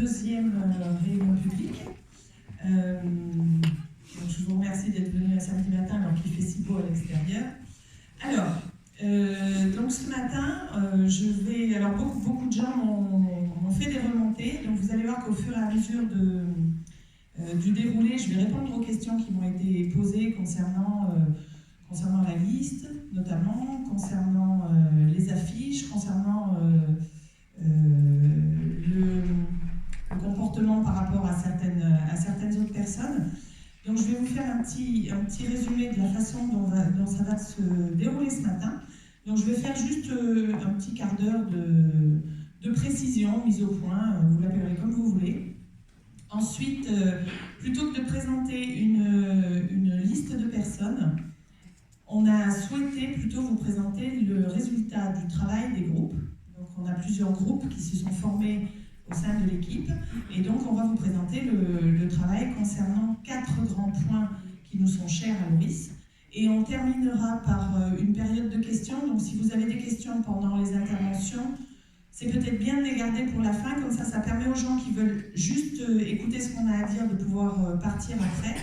deuxième réunion publique. Donc je vous remercie d'être venu un samedi matin alors qu'il fait si beau à l'extérieur. Alors, donc ce matin, alors beaucoup de gens m'ont fait des remontées. Donc vous allez voir qu'au fur et à mesure du déroulé, je vais répondre aux questions qui m'ont été posées concernant la liste, notamment, concernant les affiches, concernant le comportement par rapport à certaines autres personnes. Donc je vais vous faire un petit résumé de la façon dont ça va se dérouler ce matin. Donc je vais faire juste un petit quart d'heure de précision, mise au point, vous l'appellerez comme vous voulez. Ensuite, plutôt que de présenter une liste de personnes, on a souhaité plutôt vous présenter le résultat du travail des groupes. Donc on a plusieurs groupes qui se sont formés au sein de l'équipe, et donc on va vous présenter le travail concernant 4 grands points qui nous sont chers à Loris. Et on terminera par une période de questions. Donc si vous avez des questions pendant les interventions, c'est peut-être bien de les garder pour la fin, comme ça permet aux gens qui veulent juste écouter ce qu'on a à dire de pouvoir partir après.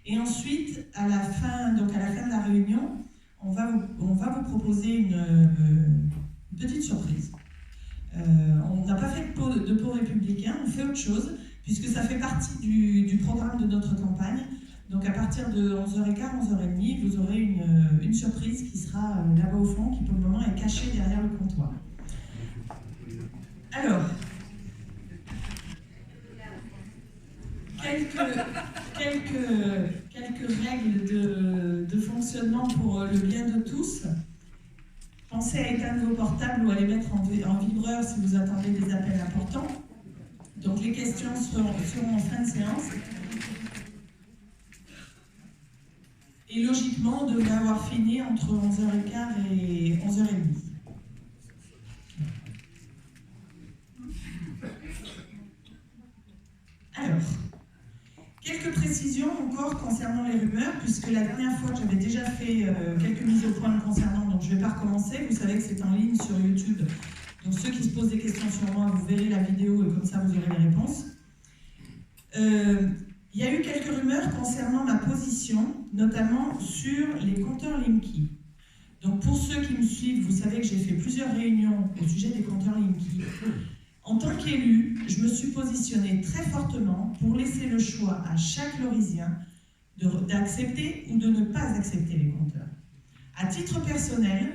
Et ensuite, à la fin de la réunion, on va vous proposer une petite surprise. On n'a pas fait de pot républicain, on fait autre chose, puisque ça fait partie du programme de notre campagne. Donc à partir de 11h15, 11h30, vous aurez une surprise qui sera là-bas au fond, qui pour le moment est cachée derrière le comptoir. Alors, quelques règles de fonctionnement pour le bien de tous. Pensez à éteindre vos portables ou à les mettre en vibreur si vous attendez des appels importants. Donc les questions seront en fin de séance. Et logiquement, on devrait avoir fini entre 11h15 et 11h30. Alors, quelques précisions encore concernant les rumeurs, puisque la dernière fois j'avais déjà fait quelques mises au point concernant, donc je ne vais pas recommencer. Vous savez que c'est en ligne sur YouTube, donc ceux qui se posent des questions sur moi, vous verrez la vidéo et comme ça vous aurez les réponses. Il y a eu quelques rumeurs concernant ma position, notamment sur les compteurs Linky. Donc pour ceux qui me suivent, vous savez que j'ai fait plusieurs réunions au sujet des compteurs Linky. En tant qu'élu, je me suis positionnée très fortement pour laisser le choix à chaque Lorisien d'accepter ou de ne pas accepter les compteurs. À titre personnel,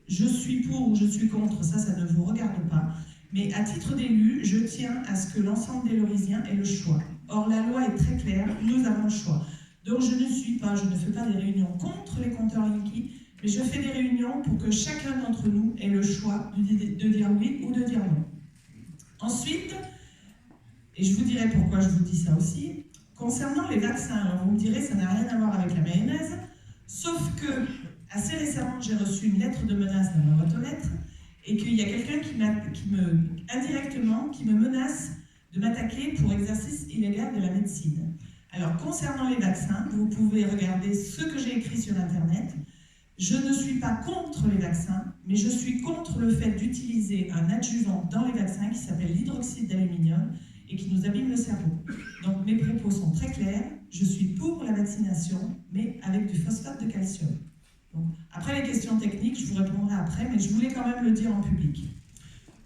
je suis pour ou je suis contre, ça ne vous regarde pas, mais à titre d'élu, je tiens à ce que l'ensemble des Lorisiens aient le choix. Or, la loi est très claire, nous avons le choix. Donc je ne fais pas des réunions contre les compteurs Linky, mais je fais des réunions pour que chacun d'entre nous ait le choix de dire oui ou de dire non. Ensuite, et je vous dirai pourquoi je vous dis ça aussi, concernant les vaccins, alors vous me direz, ça n'a rien à voir avec la mayonnaise, sauf que, assez récemment, j'ai reçu une lettre de menace dans ma boîte aux lettres, et qu'il y a quelqu'un indirectement, qui me menace de m'attaquer pour exercice illégal de la médecine. Alors, concernant les vaccins, vous pouvez regarder ce que j'ai écrit sur Internet. Je ne suis pas contre les vaccins, mais je suis contre le fait d'utiliser un adjuvant dans les vaccins qui s'appelle l'hydroxyde d'aluminium et qui nous abîme le cerveau. Donc mes propos sont très clairs, je suis pour la vaccination, mais avec du phosphate de calcium. Donc, après les questions techniques, je vous répondrai après, mais je voulais quand même le dire en public.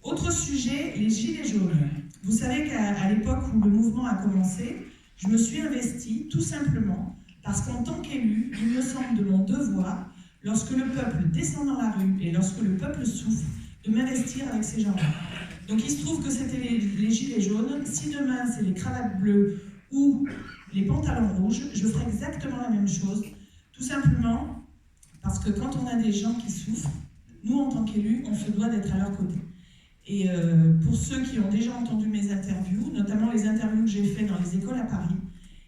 Autre sujet, les gilets jaunes. Vous savez qu'à l'époque où le mouvement a commencé, je me suis investie tout simplement parce qu'en tant qu'élu, il me semble de mon devoir, lorsque le peuple descend dans la rue et lorsque le peuple souffre, de m'investir avec ces gens-là. Donc il se trouve que c'était les gilets jaunes. Si demain c'est les cravates bleues ou les pantalons rouges, je ferai exactement la même chose, tout simplement parce que quand on a des gens qui souffrent, nous en tant qu'élus, on se doit d'être à leur côté. Et pour ceux qui ont déjà entendu mes interviews, notamment les interviews que j'ai faites dans les écoles à Paris,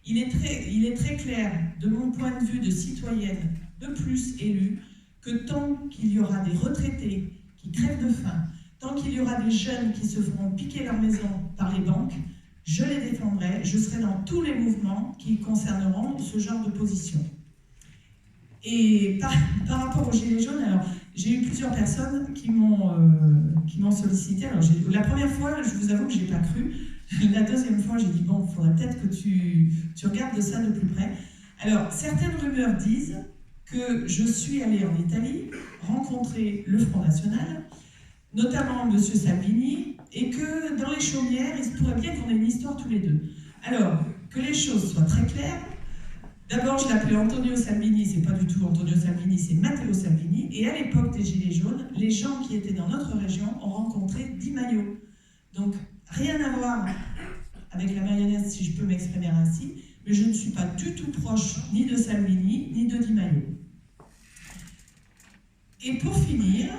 il est très clair, de mon point de vue de citoyenne, de plus élue, que tant qu'il y aura des retraités qui crèvent de faim, tant qu'il y aura des jeunes qui se feront piquer leur maison par les banques, je les défendrai, je serai dans tous les mouvements qui concerneront ce genre de position. Et par rapport aux gilets jaunes, alors j'ai eu plusieurs personnes qui m'ont sollicité. Alors la première fois, je vous avoue que je n'ai pas cru. La deuxième fois, j'ai dit, bon, il faudrait peut-être que tu regardes ça de plus près. Alors, certaines rumeurs disent que je suis allée en Italie rencontrer le Front National, notamment M. Salvini, et que dans les chaumières, il se pourrait bien qu'on ait une histoire tous les deux. Alors, que les choses soient très claires, d'abord je l'appelais Antonio Salvini, c'est pas du tout Antonio Salvini, c'est Matteo Salvini, et à l'époque des Gilets jaunes, les gens qui étaient dans notre région ont rencontré Di Maio. Donc, rien à voir avec la mayonnaise, si je peux m'exprimer ainsi, mais je ne suis pas du tout proche ni de Salvini, ni de Di Maio. Et pour finir,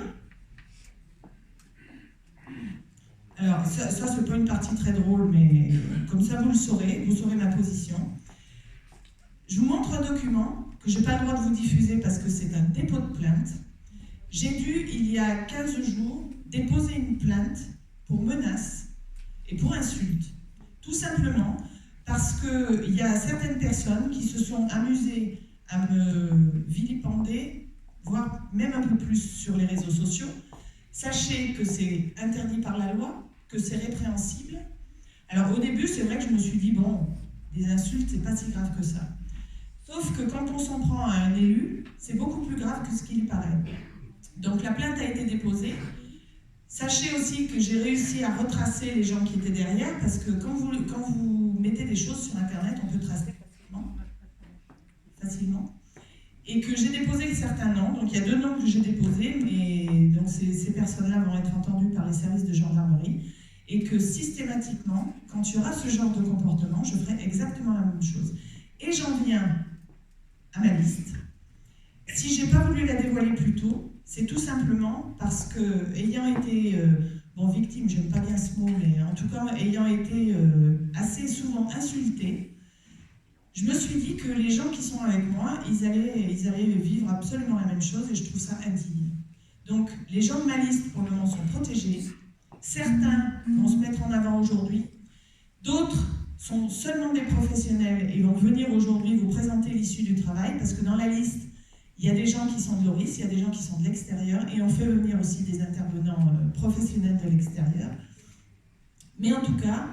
alors ça c'est pas une partie très drôle, mais comme ça vous le saurez, vous saurez ma position. Je vous montre un document que je n'ai pas le droit de vous diffuser parce que c'est un dépôt de plainte. J'ai dû, il y a 15 jours, déposer une plainte pour menace et pour insulte. Tout simplement parce qu'il y a certaines personnes qui se sont amusées à me vilipender, voire même un peu plus sur les réseaux sociaux. Sachez que c'est interdit par la loi, que c'est répréhensible. Alors au début, c'est vrai que je me suis dit, bon, des insultes, c'est pas si grave que ça. Sauf que quand on s'en prend à un élu, c'est beaucoup plus grave que ce qu'il y paraît. Donc la plainte a été déposée. Sachez aussi que j'ai réussi à retracer les gens qui étaient derrière, parce que quand vous mettez des choses sur Internet, on peut tracer facilement. Et que j'ai déposé certains noms, donc il y a 2 noms que j'ai déposés, mais donc ces personnes-là vont être entendues par les services de gendarmerie, et que systématiquement, quand il y aura ce genre de comportement, je ferai exactement la même chose. Et j'en viens à ma liste. Si je n'ai pas voulu la dévoiler plus tôt, c'est tout simplement parce que, ayant été victime, j'aime pas bien ce mot, mais en tout cas, ayant été assez souvent insultée, je me suis dit que les gens qui sont avec moi, ils allaient vivre absolument la même chose et je trouve ça indigne. Donc, les gens de ma liste, pour le moment, sont protégés. Certains vont se mettre en avant aujourd'hui. D'autres sont seulement des professionnels et vont venir aujourd'hui vous présenter l'issue du travail, parce que dans la liste, il y a des gens qui sont de l'ORIS, il y a des gens qui sont de l'extérieur, et on fait venir aussi des intervenants professionnels de l'extérieur. Mais en tout cas,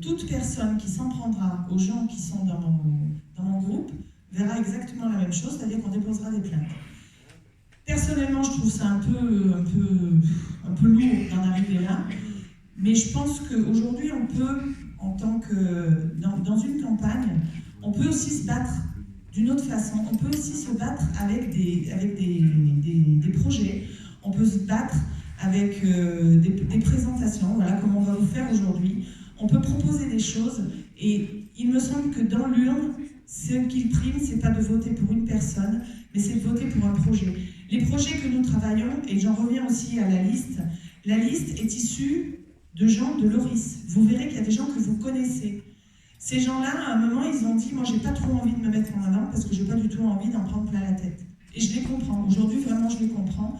toute personne qui s'en prendra aux gens qui sont dans mon groupe verra exactement la même chose, c'est-à-dire qu'on déposera des plaintes. Personnellement, je trouve ça un peu lourd d'en arriver là, mais je pense qu'aujourd'hui, on peut, en tant que dans une campagne, on peut aussi se battre d'une autre façon. On peut aussi se battre avec des projets. On peut se battre avec des présentations, voilà, comme on va vous faire aujourd'hui. On peut proposer des choses, et il me semble que dans l'urne, ce qui prime, c'est pas de voter pour une personne, mais c'est de voter pour un projet. Les projets que nous travaillons, et j'en reviens aussi à la liste est issue de gens de l'ORIS. Vous verrez qu'il y a des gens que vous connaissez. Ces gens-là, à un moment, ils ont dit « Moi, j'ai pas trop envie de me mettre en avant parce que j'ai pas du tout envie d'en prendre plein la tête. » Et je les comprends. Aujourd'hui, vraiment, je les comprends.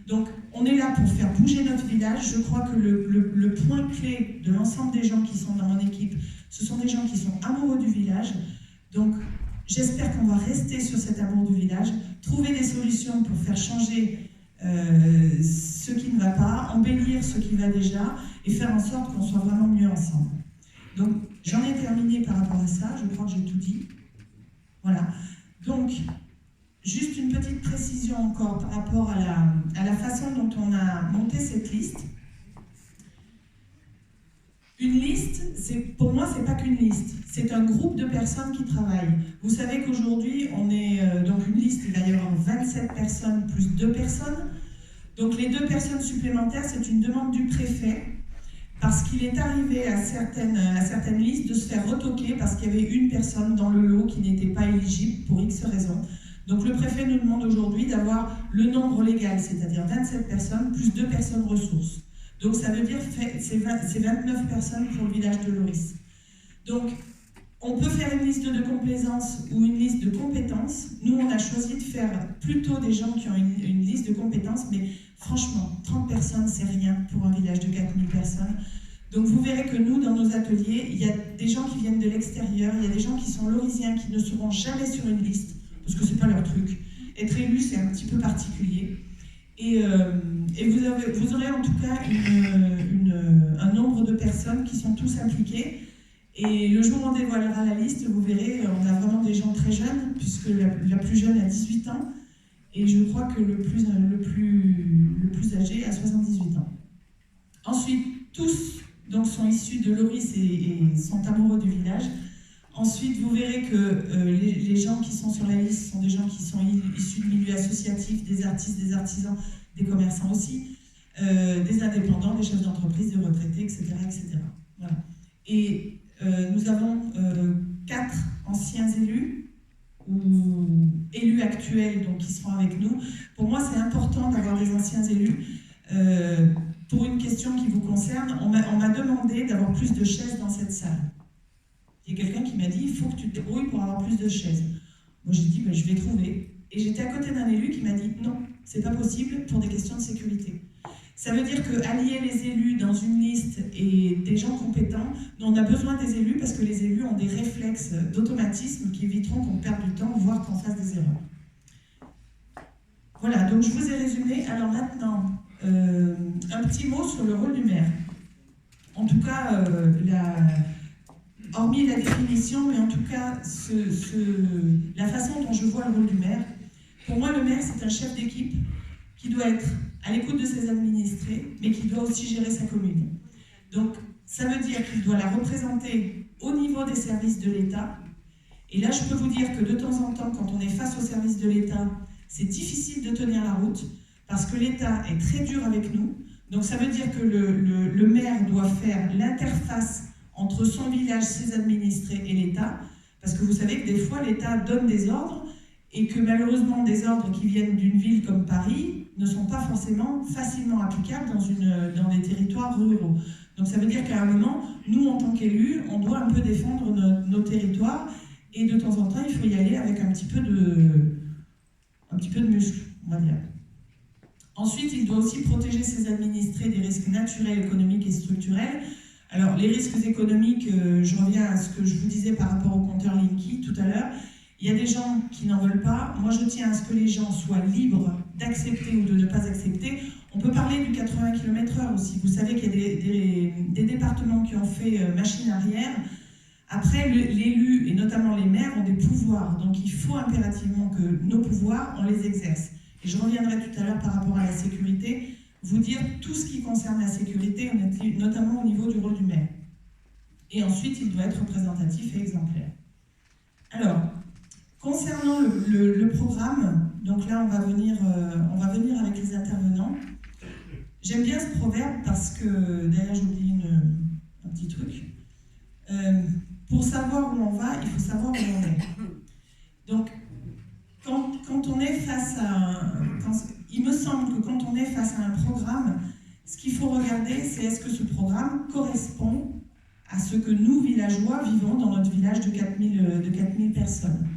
Donc, on est là pour faire bouger notre village. Je crois que le point clé de l'ensemble des gens qui sont dans mon équipe, ce sont des gens qui sont amoureux du village. Donc, j'espère qu'on va rester sur cet amour du village, trouver des solutions pour faire changer ce qui ne va pas, embellir ce qui va déjà, et faire en sorte qu'on soit vraiment mieux ensemble. Donc, j'en ai terminé par rapport à ça, je crois que j'ai tout dit. Voilà. Donc, juste une petite précision encore par rapport à la façon dont on a monté cette liste. Une liste, pour moi, c'est pas qu'une liste. C'est un groupe de personnes qui travaillent. Vous savez qu'aujourd'hui, on est donc une liste, il va y avoir 27 personnes plus 2 personnes. Donc, les 2 personnes supplémentaires, c'est une demande du préfet, parce qu'il est arrivé à certaines listes de se faire retoquer parce qu'il y avait une personne dans le lot qui n'était pas éligible pour X raisons. Donc le préfet nous demande aujourd'hui d'avoir le nombre légal, c'est-à-dire 27 personnes plus 2 personnes ressources. Donc ça veut dire que c'est 29 personnes pour le village de l'ORIS. Donc on peut faire une liste de complaisance ou une liste de compétences. Nous, on a choisi de faire plutôt des gens qui ont une liste de compétences, mais franchement, 30 personnes, c'est rien pour un village de 4000 personnes. Donc vous verrez que nous, dans nos ateliers, il y a des gens qui viennent de l'extérieur, il y a des gens qui sont lorisiens, qui ne seront jamais sur une liste, parce que c'est pas leur truc. Être élu, c'est un petit peu particulier. Et vous aurez en tout cas un nombre de personnes qui sont tous impliquées. Et le jour où on dévoilera la liste, vous verrez, on a vraiment des gens très jeunes, puisque la plus jeune a 18 ans, et je crois que le plus âgé a 78 ans. Ensuite, tous donc, sont issus de Loris et sont amoureux du village. Ensuite, vous verrez que les gens qui sont sur la liste sont des gens qui sont issus du milieu associatif, des artistes, des artisans, des commerçants aussi, des indépendants, des chefs d'entreprise, des retraités, etc. etc. Voilà. Et nous avons 4 anciens élus ou élus actuels donc, qui seront avec nous. Pour moi, c'est important d'avoir des anciens élus. Pour une question qui vous concerne, on m'a demandé d'avoir plus de chaises dans cette salle. Il y a quelqu'un qui m'a dit, il faut que tu te débrouilles pour avoir plus de chaises. Moi, j'ai dit, ben, je vais trouver. Et j'étais à côté d'un élu qui m'a dit, non, c'est pas possible pour des questions de sécurité. Ça veut dire qu'allier les élus dans une liste et des gens compétents, on a besoin des élus parce que les élus ont des réflexes d'automatisme qui éviteront qu'on perde du temps, voire qu'on fasse des erreurs. Voilà, donc je vous ai résumé. Alors maintenant, un petit mot sur le rôle du maire. En tout cas, hormis la définition, mais en tout cas, la façon dont je vois le rôle du maire, pour moi, le maire, c'est un chef d'équipe qui doit être à l'écoute de ses administrés, mais qui doit aussi gérer sa commune. Donc, ça veut dire qu'il doit la représenter au niveau des services de l'État. Et là, je peux vous dire que de temps en temps, quand on est face aux services de l'État, c'est difficile de tenir la route, parce que l'État est très dur avec nous. Donc, ça veut dire que le maire doit faire l'interface entre son village, ses administrés et l'État, parce que vous savez que des fois, l'État donne des ordres, et que malheureusement, des ordres qui viennent d'une ville comme Paris ne sont pas forcément facilement applicables dans des territoires ruraux. Donc ça veut dire qu'à un moment, nous, en tant qu'élus, on doit un peu défendre nos territoires, et de temps en temps, il faut y aller avec un petit peu de muscle, on va dire. Ensuite, il doit aussi protéger ses administrés des risques naturels, économiques et structurels. Alors, les risques économiques, je reviens à ce que je vous disais par rapport au compteur Linky tout à l'heure. Il y a des gens qui n'en veulent pas. Moi, je tiens à ce que les gens soient libres d'accepter ou de ne pas accepter. On peut parler du 80 km/h aussi. Vous savez qu'il y a des départements qui ont fait machine arrière. Après, l'élu, et notamment les maires, ont des pouvoirs. Donc, il faut impérativement que nos pouvoirs, on les exerce. Et je reviendrai tout à l'heure par rapport à la sécurité, vous dire tout ce qui concerne la sécurité, notamment au niveau du rôle du maire. Et ensuite, il doit être représentatif et exemplaire. Alors, concernant le programme, donc là, on va venir avec les intervenants. J'aime bien ce proverbe parce que, d'ailleurs, j'oublie un petit truc. Pour savoir où on va, il faut savoir où on est. Donc, quand on est face à il me semble que quand on est face à un programme, ce qu'il faut regarder, c'est est-ce que ce programme correspond à ce que nous, villageois, vivons dans notre village de 4000 personnes.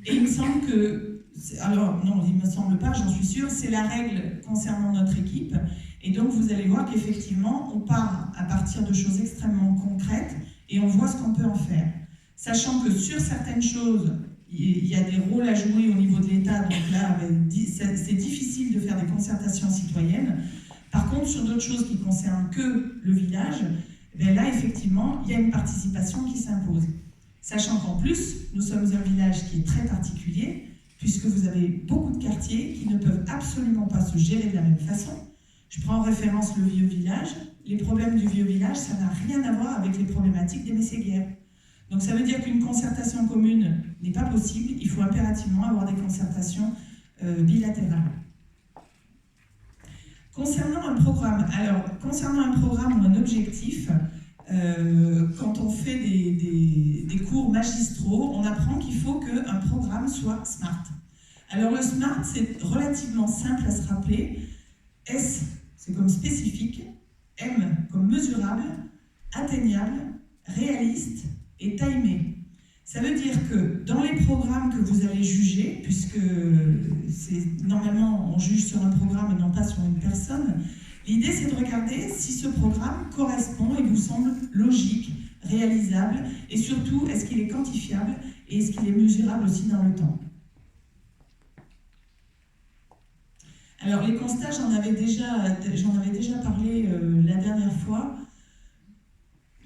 Et il me semble que, alors non, il ne me semble pas, j'en suis sûre, c'est la règle concernant notre équipe. Et donc vous allez voir qu'effectivement, on part à partir de choses extrêmement concrètes et on voit ce qu'on peut en faire. Sachant que sur certaines choses, il y a des rôles à jouer au niveau de l'État, donc là, c'est difficile de faire des concertations citoyennes. Par contre, sur d'autres choses qui concernent que le village, là, effectivement, il y a une participation qui s'impose. Sachant qu'en plus, nous sommes un village qui est très particulier, puisque vous avez beaucoup de quartiers qui ne peuvent absolument pas se gérer de la même façon. Je prends en référence le vieux village. Les problèmes du vieux village, ça n'a rien à voir avec les problématiques des Mességuières. Donc ça veut dire qu'une concertation commune n'est pas possible, il faut impérativement avoir des concertations bilatérales. Concernant un programme ou un objectif, quand on fait des cours magistraux, on apprend qu'il faut qu'un programme soit SMART. Alors le SMART, c'est relativement simple à se rappeler. S, c'est comme spécifique, M comme mesurable, atteignable, réaliste, et timé. Ça veut dire que dans les programmes que vous allez juger, puisque normalement on juge sur un programme et non pas sur une personne, l'idée c'est de regarder si ce programme correspond et vous semble logique, réalisable, et surtout est-ce qu'il est quantifiable et est-ce qu'il est mesurable aussi dans le temps. Alors les constats, j'en avais déjà parlé la dernière fois.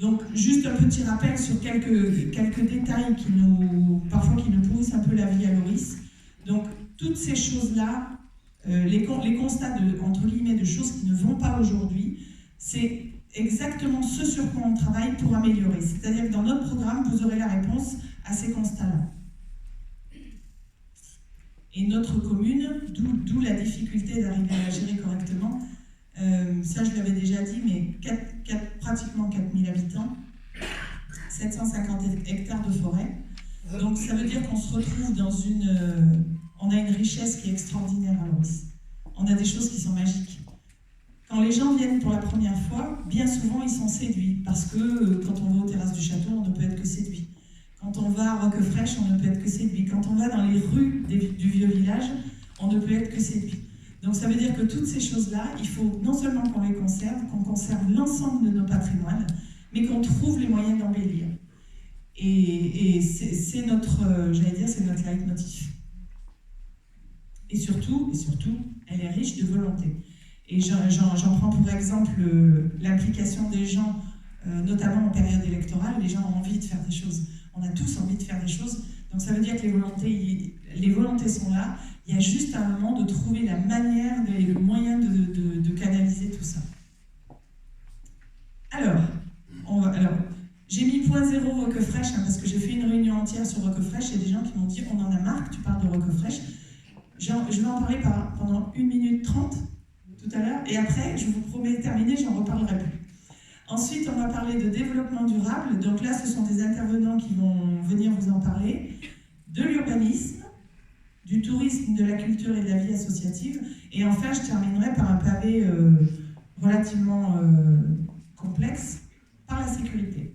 Donc juste un petit rappel sur quelques détails parfois qui nous pourrissent un peu la vie à Loris. Donc toutes ces choses-là, les constats entre guillemets de choses qui ne vont pas aujourd'hui, c'est exactement ce sur quoi on travaille pour améliorer. C'est-à-dire que dans notre programme, vous aurez la réponse à ces constats-là. Et notre commune, d'où la difficulté d'arriver à la gérer correctement, ça je l'avais déjà dit, mais pratiquement 4000 habitants, 750 hectares de forêt. Donc ça veut dire qu'on se retrouve dans on a une richesse qui est extraordinaire à Loris. On a des choses qui sont magiques. Quand les gens viennent pour la première fois, bien souvent ils sont séduits, parce que quand on va aux terrasses du château, on ne peut être que séduit. Quand on va à Roquefraîche, on ne peut être que séduit. Quand on va dans les rues du vieux village, on ne peut être que séduit. Donc ça veut dire que toutes ces choses-là, il faut non seulement qu'on les conserve, qu'on conserve l'ensemble de nos patrimoines, mais qu'on trouve les moyens d'embellir. Et c'est notre, c'est notre leitmotiv. Et surtout, elle est riche de volonté. Et j'en prends pour exemple l'implication des gens, notamment en période électorale. Les gens ont envie de faire des choses. On a tous envie de faire des choses. Donc ça veut dire que les volontés sont là. Il y a juste un moment de trouver la manière et le moyen de canaliser tout ça. Alors j'ai mis point zéro Roquefraîche, parce que j'ai fait une réunion entière sur Roquefraîche. Il y a des gens qui m'ont dit « on en a marre que tu parles de Roquefraîche ». Je vais en parler pendant 1 minute 30 tout à l'heure, et après, je vous promets terminer, j'en reparlerai plus. Ensuite, on va parler de développement durable. Donc là, ce sont des intervenants qui vont venir vous en parler. De l'urbanisme, du tourisme, de la culture et de la vie associative. Et enfin, je terminerai par un pavé relativement complexe, par la sécurité.